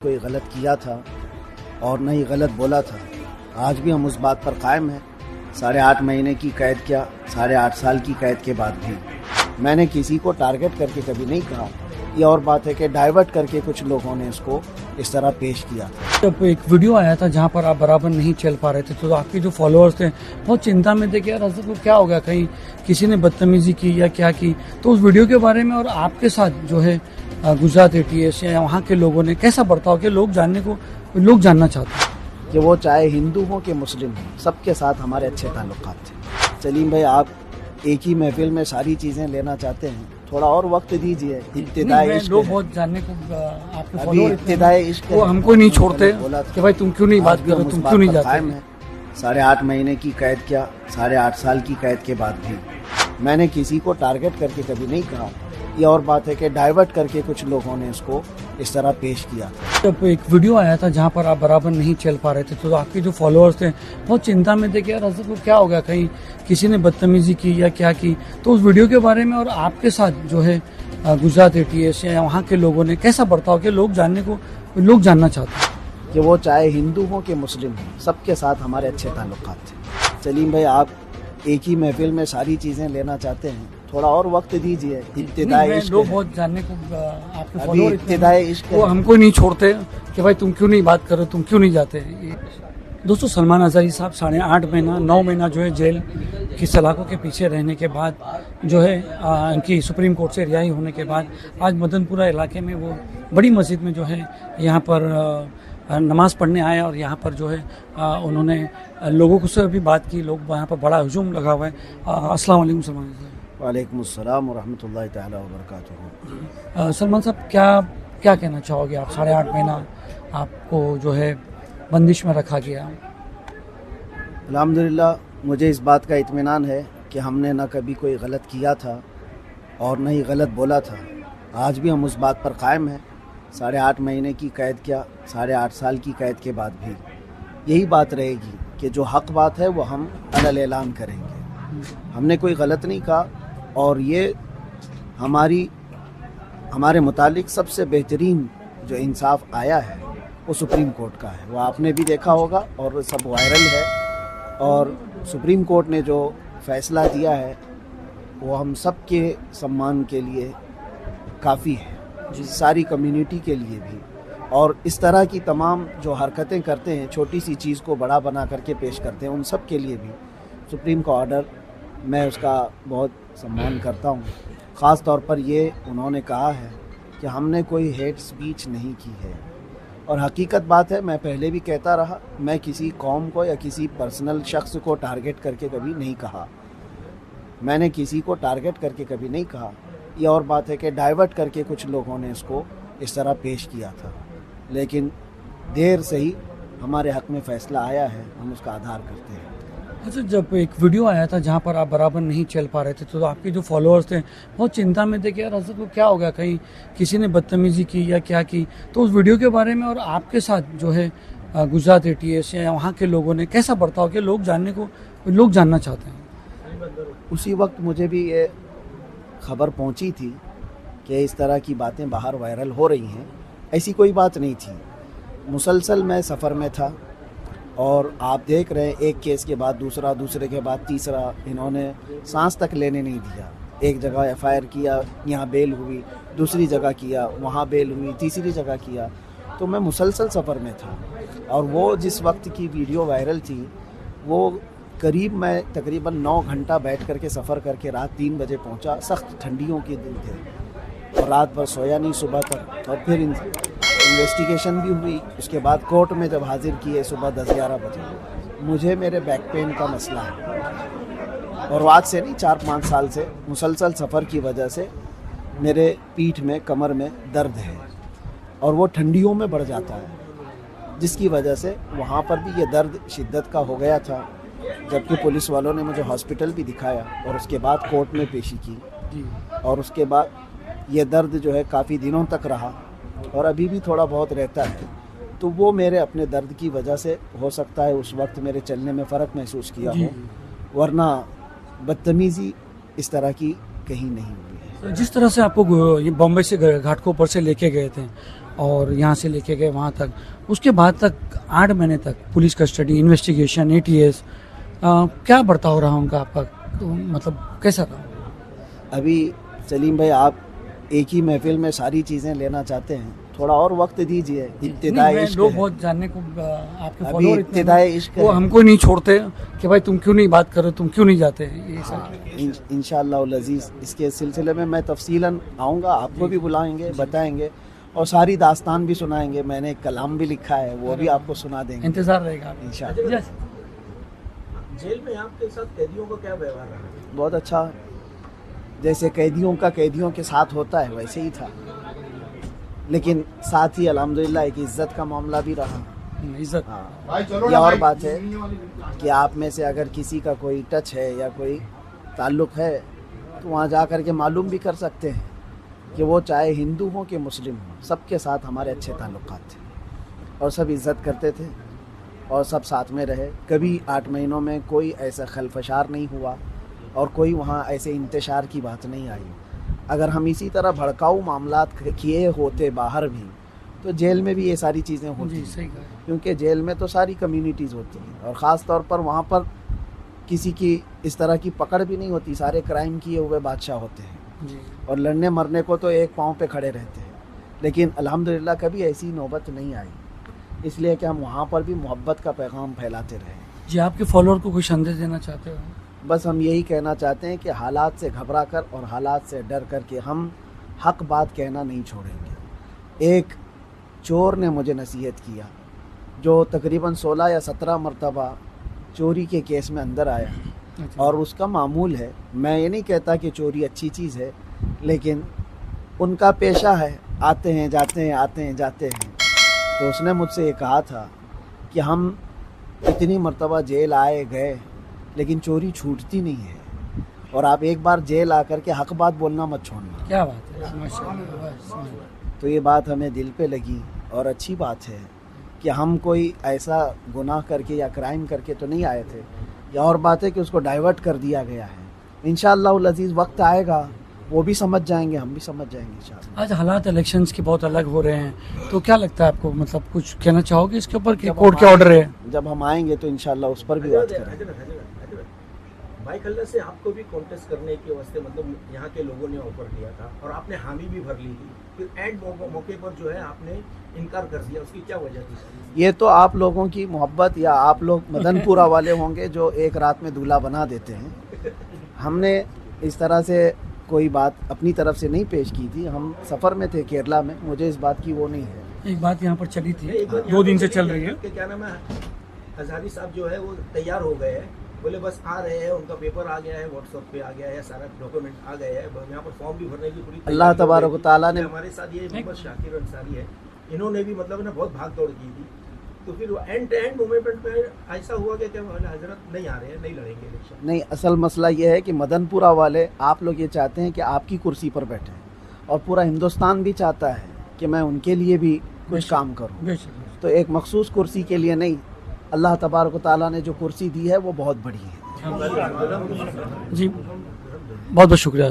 کوئی غلط کیا تھا اور نہ ہی غلط بولا تھا. آج بھی ہم اس بات پر قائم ہیں. 8.5 مہینے کی قید کیا, 8.5 سال کی قید کے بعد بھی میں نے کسی کو ٹارگٹ کر کے کبھی نہیں کہا. یہ اور بات ہے کہ ڈائیورٹ کر کے کچھ لوگوں نے اس کو اس طرح پیش کیا تھا. جب ایک ویڈیو آیا تھا جہاں پر آپ برابر نہیں چل پا رہے تھے تو آپ کے جو فالوورز تھے بہت چنتا میں تھے کہ یار حضرت کو کیا ہو گیا, کہیں کسی نے بدتمیزی کی یا کیا کی. تو اس ویڈیو کے بارے میں اور آپ کے ساتھ جو ہے گجرات ATS یا وہاں کے لوگوں نے کیسا برتاؤ کہ لوگ جاننا چاہتے ہیں کہ وہ چاہے ہندو ہوں کہ مسلم ہوں, سب کے ساتھ ہمارے اچھے تعلقات تھے. سلیم بھائی, آپ ایک ہی محفل میں ساری چیزیں لینا چاہتے ہیں, تھوڑا اور وقت دیجیے. ابتدائی لوگ بہت جاننے کو آپ کے ابھی ابتدائی عشق وہ ہم کو نہیں چھوڑتے کہ بھائی تم کیوں نہیں بات کر رہے, تم کیوں نہیں جاتے. 8.5 مہینے کی قید کیا, 8.5 سال کی قید کے بعد بھی میں نے کسی کو ٹارگٹ کر کے کبھی نہیں کہا. یہ اور بات ہے کہ ڈائیورٹ کر کے کچھ لوگوں نے اس کو اس طرح پیش کیا تھا. جب ایک ویڈیو آیا تھا جہاں پر آپ برابر نہیں چل پا رہے تھے تو آپ کے جو فالوورز تھے بہت چنتا میں تھے کہ یار حضرت کو کیا ہو گیا, کہیں کسی نے بدتمیزی کی یا کیا کی. تو اس ویڈیو کے بارے میں اور آپ کے ساتھ جو ہے گجرات ATS یا وہاں کے لوگوں نے کیسا برتاؤ کہ لوگ جاننا چاہتے ہیں کہ وہ چاہے ہندو ہوں کہ مسلم ہوں, سب کے ساتھ ہمارے اچھے تعلقات تھے. سلیم بھائی, آپ ایک ہی محفل میں ساری چیزیں لینا چاہتے ہیں, تھوڑا اور وقت دیجیے. ابتدائی عشق لوگ بہت جاننے کو آپ کے ابھی ابتدائی عشق وہ ہم کو نہیں چھوڑتے کہ بھائی تم کیوں نہیں بات کر رہے, تم کیوں نہیں جاتے. دوستو, سلمان اظہری صاحب 8.5 مہینہ 9 مہینہ جو ہے جیل کی سلاخوں کے پیچھے رہنے کے بعد جو ہے ان کی سپریم کورٹ سے رہائی ہونے کے بعد آج مدن پورہ علاقے میں وہ بڑی مسجد میں جو ہے یہاں پر نماز پڑھنے آئے اور یہاں پر جو ہے انہوں نے لوگوں کو سے بھی بات کی. لوگ یہاں پر بڑا ہجوم لگا ہوا ہے. السلام علیکم سلمان صاحب. وعلیکم السلام ورحمۃ اللہ تعالیٰ وبرکاتہ. سلمان صاحب, کیا کہنا چاہو گے آپ؟ 8.5 مہینہ آپ کو جو ہے بندش میں رکھا گیا. الحمدللہ, مجھے اس بات کا اطمینان ہے کہ ہم نے نہ کبھی کوئی غلط کیا تھا اور نہ ہی غلط بولا تھا. آج بھی ہم اس بات پر قائم ہیں. 8.5 مہینے کی قید کیا, 8.5 سال کی قید کے بعد بھی یہی بات رہے گی کہ جو حق بات ہے وہ ہم علل اعلان کریں گے. ہم نے کوئی غلط نہیں کہا, اور یہ ہمارے متعلق سب سے بہترین جو انصاف آیا ہے وہ سپریم کورٹ کا ہے. وہ آپ نے بھی دیکھا ہوگا اور سب وائرل ہے. اور سپریم کورٹ نے جو فیصلہ دیا ہے وہ ہم سب کے سمان کے لیے کافی ہے, ساری کمیونٹی کے لیے بھی. اور اس طرح کی تمام جو حرکتیں کرتے ہیں, چھوٹی سی چیز کو بڑا بنا کر کے پیش کرتے ہیں, ان سب کے لیے بھی سپریم کا آرڈر میں اس کا بہت سمان کرتا ہوں. خاص طور پر یہ انہوں نے کہا ہے کہ ہم نے کوئی ہیٹ سپیچ نہیں کی ہے. اور حقیقت بات ہے, میں پہلے بھی کہتا رہا, میں کسی قوم کو یا کسی پرسنل شخص کو ٹارگٹ کر کے کبھی نہیں کہا. میں نے کسی کو ٹارگٹ کر کے کبھی نہیں کہا. یہ اور بات ہے کہ ڈائیورٹ کر کے کچھ لوگوں نے اس کو اس طرح پیش کیا تھا. لیکن دیر سے ہی ہمارے حق میں فیصلہ آیا ہے, ہم اس کا آدھار کرتے ہیں. اچھا, جب ایک ویڈیو آیا تھا جہاں پر آپ برابر نہیں چل پا رہے تھے تو آپ کے جو فالوورز تھے بہت چنتا میں تھے کہ یار حضرت کو کیا ہو گیا, کہیں کسی نے بدتمیزی کی یا کیا کی. تو اس ویڈیو کے بارے میں اور آپ کے ساتھ جو ہے گجرات ATS یا وہاں کے لوگوں نے کیسا برتاؤ کہ لوگ جاننا چاہتے ہیں. اسی وقت مجھے بھی یہ خبر پہنچی تھی کہ اس طرح کی باتیں باہر وائرل ہو رہی ہیں. ایسی کوئی بات نہیں تھی. مسلسل میں سفر میں تھا, اور آپ دیکھ رہے ہیں ایک کیس کے بعد دوسرا, دوسرے کے بعد تیسرا. انہوں نے سانس تک لینے نہیں دیا. ایک جگہ FIR کیا, یہاں بیل ہوئی, دوسری جگہ کیا, وہاں بیل ہوئی, تیسری جگہ کیا. تو میں مسلسل سفر میں تھا, اور وہ جس وقت کی ویڈیو وائرل تھی وہ قریب میں تقریباً 9 گھنٹہ بیٹھ کر کے سفر کر کے رات 3 بجے پہنچا. سخت ٹھنڈیوں کے دن تھے, اور رات بھر سویا نہیں صبح تک. اور پھر انویسٹیگیشن بھی ہوئی. اس کے بعد کورٹ میں جب حاضر کیے صبح 10-11 بجے. مجھے میرے بیک پین کا مسئلہ ہے, اور آج سے نہیں 4-5 سال سے مسلسل سفر کی وجہ سے میرے پیٹھ میں, کمر میں درد ہے, اور وہ ٹھنڈیوں میں بڑھ جاتا ہے, جس کی وجہ سے وہاں پر بھی یہ درد شدت کا ہو گیا تھا. جبکہ پولیس والوں نے مجھے ہاسپٹل بھی دکھایا اور اس کے بعد کورٹ میں پیشی کی, اور اس کے بعد یہ درد جو ہے کافی دنوں تک رہا, اور ابھی بھی تھوڑا بہت رہتا ہے. تو وہ میرے اپنے درد کی وجہ سے ہو سکتا ہے اس وقت میرے چلنے میں فرق محسوس کیا ہو, ورنہ بدتمیزی اس طرح کی کہیں نہیں ہوئی ہے. جس طرح سے آپ کو یہ بامبے سے گھاٹ کوپر سے لے کے گئے تھے اور یہاں سے لے کے گئے وہاں تک, اس کے بعد تک 8 مہینے تک پولیس کسٹڈی, انویسٹیگیشن, ATS, کیا برتاؤ رہا ان کا, آپ کا مطلب کیسا رہا؟ ابھی سلیم بھائی آپ ایک ہی محفل میں ساری چیزیں لینا چاہتے ہیں, تھوڑا اور وقت دیجیے. ابتدائی عشق لوگ ہے. بہت جاننے کو آپ کے ابھی فالوور ابتدائی عشق وہ ہے. ہم کو نہیں چھوڑتے کہ بھائی تم کیوں نہیں بات کرو, تم کیوں نہیں جاتے, یہ سب. انشاءاللہ العزیز اس کے سلسلے میں تفصیلاً آؤں گا, آپ کو بھی بلائیں گے, بتائیں گے, اور ساری داستان بھی سنائیں گے. میں نے ایک کلام بھی لکھا ہے, وہ بھی آپ کو سنا دیں گے انتظار رہے گا انشاءاللہ. جیل میں آپ کے ساتھ قیدیوں کا کیا ویوہار رہا؟ بہت اچھا, جیسے قیدیوں کا قیدیوں کے ساتھ ہوتا ہے ویسے ہی تھا, لیکن ساتھ ہی الحمدللہ ایک عزت کا معاملہ بھی رہا. عزت. یہ اور بات ہے کہ آپ میں سے اگر کسی کا کوئی ٹچ ہے یا کوئی تعلق ہے تو وہاں جا کر کے معلوم بھی کر سکتے ہیں کہ وہ چاہے ہندو ہوں کہ مسلم ہوں, سب کے ساتھ ہمارے اچھے تعلقات تھے اور سب عزت کرتے تھے اور سب ساتھ میں رہے. کبھی 8 مہینوں میں کوئی ایسا خلفشار نہیں ہوا اور کوئی وہاں ایسے انتشار کی بات نہیں آئی. اگر ہم اسی طرح بھڑکاؤ معاملات کیے ہوتے باہر بھی تو جیل میں بھی یہ ساری چیزیں ہوتی ہیں, صحیح کہا. کیونکہ جیل میں تو ساری کمیونٹیز ہوتی ہیں اور خاص طور پر وہاں پر کسی کی اس طرح کی پکڑ بھی نہیں ہوتی. سارے کرائم کیے ہوئے بادشاہ ہوتے ہیں جی. اور لڑنے مرنے کو تو ایک پاؤں پہ کھڑے رہتے ہیں, لیکن الحمدللہ کبھی ایسی نوبت نہیں آئی, اس لیے کہ ہم وہاں پر بھی محبت کا پیغام پھیلاتے رہے. جی, آپ کے فالوور کو کوئی سندیش دینا چاہتے ہو؟ بس ہم یہی کہنا چاہتے ہیں کہ حالات سے گھبرا کر اور حالات سے ڈر کر کے ہم حق بات کہنا نہیں چھوڑیں گے. ایک چور نے مجھے نصیحت کیا جو تقریباً 16 یا 17 مرتبہ چوری کے کیس میں اندر آیا, اور اس کا معمول ہے. میں یہ نہیں کہتا کہ چوری اچھی چیز ہے, لیکن ان کا پیشہ ہے, آتے ہیں جاتے ہیں, آتے ہیں جاتے ہیں. تو اس نے مجھ سے یہ کہا تھا کہ ہم اتنی مرتبہ جیل آئے گئے لیکن چوری چھوٹتی نہیں ہے, اور آپ ایک بار جیل آ کر کے حق بات بولنا مت چھوڑنا. کیا بات ہے, ماشاءاللہ. تو یہ بات ہمیں دل پہ لگی, اور اچھی بات ہے کہ ہم کوئی ایسا گناہ کر کے یا کرائم کر کے تو نہیں آئے تھے. یا اور بات ہے کہ اس کو ڈائیورٹ کر دیا گیا ہے. انشاءاللہ العزیز وقت آئے گا, وہ بھی سمجھ جائیں گے, ہم بھی سمجھ جائیں گے انشاءاللہ. آج حالات الیکشنز کے بہت الگ ہو رہے ہیں, تو کیا لگتا ہے آپ کو, مطلب کچھ کہنا چاہو گے اس کے اوپر کہ کورٹ کے آرڈر ہے؟ جب ہم آئیں گے تو انشاءاللہ اس پر بھی بات کریں گے. بھائی کھلہ سے آپ کو بھی کانٹیسٹ کرنے کے واسطے مطلب یہاں کے لوگوں نے آفر دیا تھا اور آپ نے حامی بھی بھر لی تھی, پھر اینڈ موقع پر جو ہے آپ نے انکار کر دیا, اس کی کیا وجہ تھی؟ یہ تو آپ لوگوں کی محبت, یا آپ لوگ مدن پورہ والے ہوں گے جو ایک رات میں دولہا بنا دیتے ہیں. ہم نے اس طرح سے کوئی بات اپنی طرف سے نہیں پیش کی تھی. ہم سفر میں تھے کیرلا میں, مجھے اس بات کی وہ نہیں ہے. ایک بات یہاں پر چلی تھی, 2 دن سے چل رہی ہے, کہ کیا نام ہے, ہزاری صاحب جو ہے وہ تیار ہو گئے ہیں, بولے بس آ رہے ہیں, ان کا پیپر آ گیا ہے, واٹس ایپ پہ آ گیا ہے, سارا ڈاکومنٹ آ گیا ہے, یہاں پر فارم بھی بھرنے کی پوری اللہ تبارک و تعالیٰ نے ہمارے ساتھ یہ محمد شاکر انصاری ہے, انہوں نے بھی مطلب نا بہت بھاگ دوڑ کی تھی. تو پھر اینڈ مومنٹ میں ایسا ہوا کہ حضرت نہیں آ رہے ہیں, نہیں لڑیں گے الیکشن. نہیں, اصل مسئلہ یہ ہے کہ مدن پورہ والے, آپ لوگ یہ چاہتے ہیں کہ آپ کی کرسی پر بیٹھیں, اور پورا ہندوستان بھی چاہتا ہے کہ میں ان کے لیے بھی کچھ کام کروں. تو ایک مخصوص کرسی کے لیے نہیں, اللہ تبارک و تعالیٰ نے جو کرسی دی ہے وہ بہت بڑی ہے. جی, بہت بہت شکریہ.